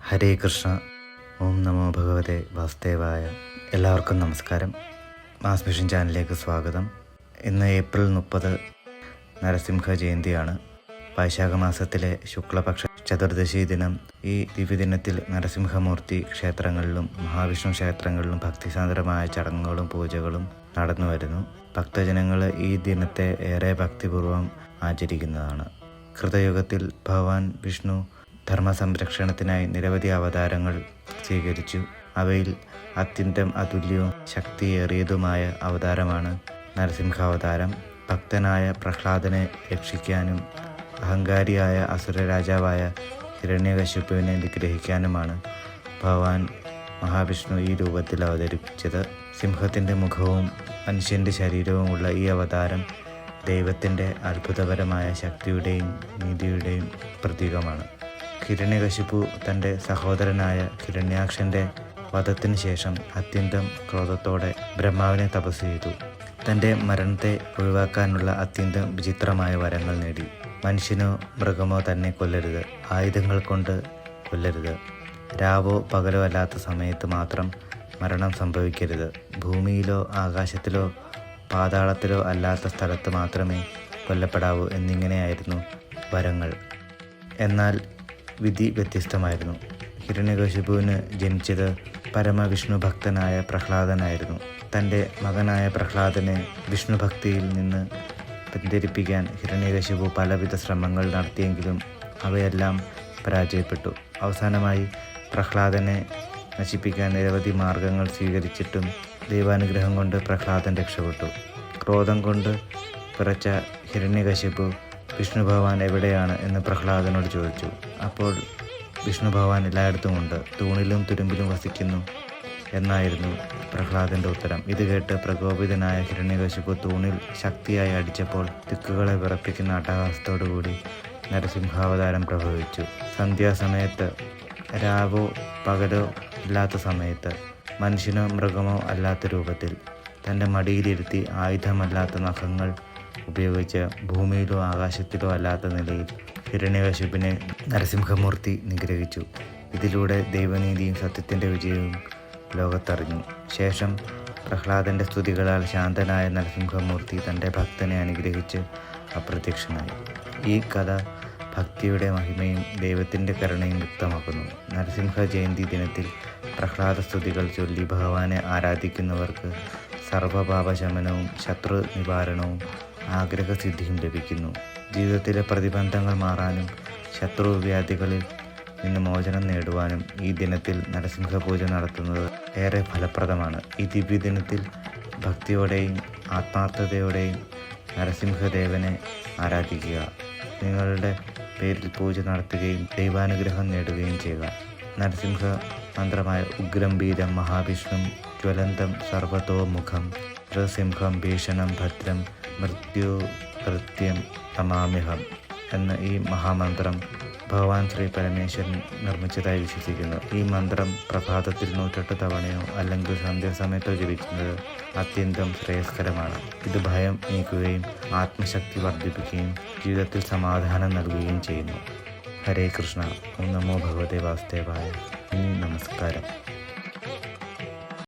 ഹരേ കൃഷ്ണ. ഓം നമോ ഭഗവതേ വാസുദേവായ. എല്ലാവർക്കും നമസ്കാരം. മാസ് മിഷൻ ചാനലിലേക്ക് സ്വാഗതം. ഇന്ന് ഏപ്രിൽ 30 നരസിംഹ ജയന്തിയാണ്. വൈശാഖ മാസത്തിലെ ശുക്ലപക്ഷ ചതുർദശി ദിനം. ഈ ദിവ്യദിനത്തിൽ നരസിംഹമൂർത്തി ക്ഷേത്രങ്ങളിലും മഹാവിഷ്ണു ക്ഷേത്രങ്ങളിലും ഭക്തിസാന്ദ്രമായ ചടങ്ങുകളും പൂജകളും നടന്നു വരുന്നു. ഭക്തജനങ്ങൾ ഈ ദിനത്തെ ഏറെ ഭക്തിപൂർവ്വം ആചരിക്കുന്നതാണ്. കൃതയുഗത്തിൽ ഭഗവാൻ വിഷ്ണു ധർമ്മസംരക്ഷണത്തിനായി നിരവധി അവതാരങ്ങൾ സ്വീകരിച്ചു. അവയിൽ അത്യന്തം അതുല്യവും ശക്തിയേറിയതുമായ അവതാരമാണ് നരസിംഹാവതാരം. ഭക്തനായ പ്രഹ്ലാദനെ രക്ഷിക്കാനും അഹങ്കാരിയായ അസുര രാജാവായ ഹിരണ്യകശിപുവിനെ നിഗ്രഹിക്കാനുമാണ് ഭഗവാൻ മഹാവിഷ്ണു ഈ രൂപത്തിൽ അവതരിപ്പിച്ചത്. സിംഹത്തിൻ്റെ മുഖവും മനുഷ്യൻ്റെ ശരീരവുമുള്ള ഈ അവതാരം ദൈവത്തിൻ്റെ അത്ഭുതപരമായ ശക്തിയുടെയും നീതിയുടെയും പ്രതീകമാണ്. ഹിരണ്യകശിപു തൻ്റെ സഹോദരനായ ഹിരണ്യാക്ഷൻ്റെ വധത്തിന് ശേഷം അത്യന്തം ക്രോധത്തോടെ ബ്രഹ്മാവിനെ തപസ് ചെയ്തു. തൻ്റെ മരണത്തെ ഒഴിവാക്കാനുള്ള അത്യന്തം വിചിത്രമായ വരങ്ങൾ നേടി. മനുഷ്യനോ മൃഗമോ തന്നെ കൊല്ലരുത്, ആയുധങ്ങൾ കൊണ്ട് കൊല്ലരുത്, രാവോ പകലോ അല്ലാത്ത സമയത്ത് മാത്രം മരണം സംഭവിക്കരുത്, ഭൂമിയിലോ ആകാശത്തിലോ പാതാളത്തിലോ അല്ലാത്ത സ്ഥലത്ത് മാത്രമേ കൊല്ലപ്പെടാവൂ എന്നിങ്ങനെയായിരുന്നു വരങ്ങൾ. എന്നാൽ വിധി വ്യത്യസ്തമായിരുന്നു. ഹിരണ്യകശിപുവിന് ജനിച്ചത് പരമവിഷ്ണു ഭക്തനായ പ്രഹ്ലാദനായിരുന്നു. തൻ്റെ മകനായ പ്രഹ്ലാദനെ വിഷ്ണുഭക്തിയിൽ നിന്ന് പിന്തിരിപ്പിക്കാൻ ഹിരണ്യകശിപു പലവിധ ശ്രമങ്ങൾ നടത്തിയെങ്കിലും അവയെല്ലാം പരാജയപ്പെട്ടു. അവസാനമായി പ്രഹ്ലാദനെ നശിപ്പിക്കാൻ നിരവധി മാർഗങ്ങൾ സ്വീകരിച്ചിട്ടും ദൈവാനുഗ്രഹം കൊണ്ട് പ്രഹ്ലാദൻ രക്ഷപ്പെട്ടു. ക്രോധം കൊണ്ട് പിറച്ച ഹിരണ്യകശിപു വിഷ്ണു ഭഗവാൻ എവിടെയാണ് എന്ന് പ്രഹ്ലാദനോട് ചോദിച്ചു. അപ്പോൾ വിഷ്ണു ഭഗവാൻ എല്ലായിടത്തുമുണ്ട്, തൂണിലും തുരുമ്പിലും വസിക്കുന്നു എന്നായിരുന്നു പ്രഹ്ലാദൻ്റെ ഉത്തരം. ഇത് കേട്ട് പ്രകോപിതനായ ഹിരണ്യകശിപു തൂണിൽ ശക്തിയായി അടിച്ചപ്പോൾ ദിക്കുകളെ വിറപ്പിക്കുന്ന അട്ടഹാസത്തോടുകൂടി നരസിംഹാവതാരം പ്രഭവിച്ചു. സന്ധ്യാസമയത്ത്, രാവോ പകലോ ഇല്ലാത്ത സമയത്ത്, മനുഷ്യനോ മൃഗമോ അല്ലാത്ത രൂപത്തിൽ തൻ്റെ മടിയിലിരുത്തി ആയുധമല്ലാത്ത നഖങ്ങൾ ഉപയോഗിച്ച് ഭൂമിയിലോ ആകാശത്തിലോ അല്ലാത്ത നിലയിൽ ഹിരണ്യകശിപുവിനെ നരസിംഹമൂർത്തി നിഗ്രഹിച്ചു. ഇതിലൂടെ ദൈവനീതിയും സത്യത്തിൻ്റെ വിജയവും ലോകത്തറിഞ്ഞു. ശേഷം പ്രഹ്ലാദൻ്റെ സ്തുതികളാൽ ശാന്തനായ നരസിംഹമൂർത്തി തൻ്റെ ഭക്തനെ അനുഗ്രഹിച്ച് അപ്രത്യക്ഷനായി. ഈ കഥ ഭക്തിയുടെ മഹിമയും ദൈവത്തിൻ്റെ കരുണയും വ്യക്തമാക്കുന്നു. നരസിംഹ ജയന്തി ദിനത്തിൽ പ്രഹ്ലാദ സ്തുതികൾ ചൊല്ലി ഭഗവാനെ ആരാധിക്കുന്നവർക്ക് സർവ്വപാപശമനവും ശത്രു നിവാരണവും ആഗ്രഹസിദ്ധിയും ലഭിക്കുന്നു. ജീവിതത്തിലെ പ്രതിബന്ധങ്ങൾ മാറാനും ശത്രുവ്യാധികളിൽ നിന്ന് മോചനം നേടുവാനും ഈ ദിനത്തിൽ നരസിംഹ പൂജ നടത്തുന്നത് ഏറെ ഫലപ്രദമാണ്. ഈ ദിവ്യദിനത്തിൽ ഭക്തിയോടെയും ആത്മാർത്ഥതയോടെയും നരസിംഹദേവനെ ആരാധിക്കുക. നിങ്ങളുടെ പേരിൽ പൂജ നടത്തുകയും ദൈവാനുഗ്രഹം നേടുകയും ചെയ്യുക. നരസിംഹ മന്ത്രമായ ഉഗ്രം വീരം മഹാവിഷ്ണു ജ്വലന്തം സർവതോമുഖം നൃസിംഹം ഭീഷണം ഭദ്രം മൃത്യുകൃത്യം നമാമ്യഹം എന്ന ഈ മഹാമന്ത്രം ഭഗവാൻ ശ്രീ പരമേശ്വരൻ നിർമ്മിച്ചതായി വിശ്വസിക്കുന്നു. ഈ മന്ത്രം പ്രഭാതത്തിൽ 108 തവണയോ അല്ലെങ്കിൽ സന്ധ്യാസമയത്തോ ജപിക്കുന്നത് അത്യന്തം ശ്രേയസ്കരമാണ്. ഇത് ഭയം നീക്കുകയും ആത്മശക്തി വർദ്ധിപ്പിക്കുകയും ജീവിതത്തിൽ സമാധാനം നൽകുകയും ചെയ്യുന്നു. ഹരേ കൃഷ്ണ. ഓം നമോ ഭഗവതേ വാസുദേവായ. നമസ്കാരം.